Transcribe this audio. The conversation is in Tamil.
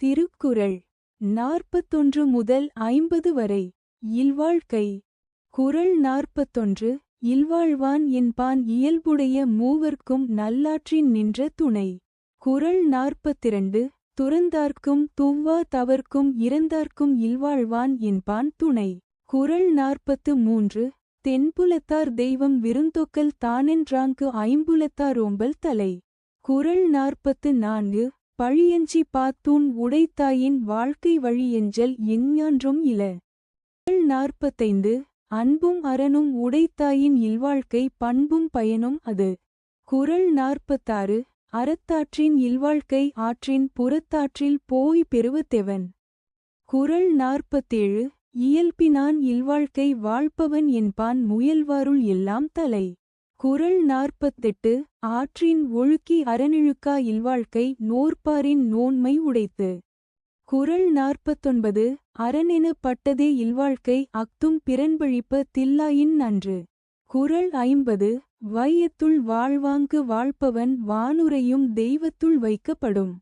திருக்குறள் 41 முதல் 50 வரை. இல்வாழ்க்கை. குறள் 41. இல்வாழ்வான் என்பான் இயல்புடைய மூவர்க்கும் நல்லாற்றின் நின்ற துணை. குறள் 42. துறந்தார்க்கும் துவ்வா தவர்க்கும் இறந்தார்க்கும் இல்வாழ்வான் என்பான் துணை. குறள் 43. தென்புலத்தார் தெய்வம் விருந்தொக்கல் தானென்றாங்கு ஐம்புலத்தாரோம்பல் தலை. குறள் 44. பழியஞ்சி பாத்தூன் உடைத்தாயின் வாழ்க்கை வழியெஞ்சல் எஞ்ஞான்றும் இல. குறள் 45. அன்பும் அறனும் உடைத்தாயின் இல்வாழ்க்கை பண்பும் பயனும் அது. குறள் 46. அறத்தாற்றின் இல்வாழ்க்கை ஆற்றின் புறத்தாற்றில் போய் பெறுவதெவன். குறள் 47. இயல்பினான் இல்வாழ்க்கை வாழ்பவன் என்பான் முயல்வாருள் எல்லாம் தலை. குறள் 48. ஆற்றின் ஒழுக்கி அறனிழுக்கா இல்வாழ்க்கை நோற்பாரின் நோன்மை உடைத்து. குறள் 49. அறனென பட்டதே இல்வாழ்க்கை அக்தும் பிறன்பழிப்ப தில்லாயின் நன்று. குறள் 50. வையத்துள் வாழ்வாங்கு வாழ்பவன் வானுரையும் தெய்வத்துள் வைக்கப்படும்.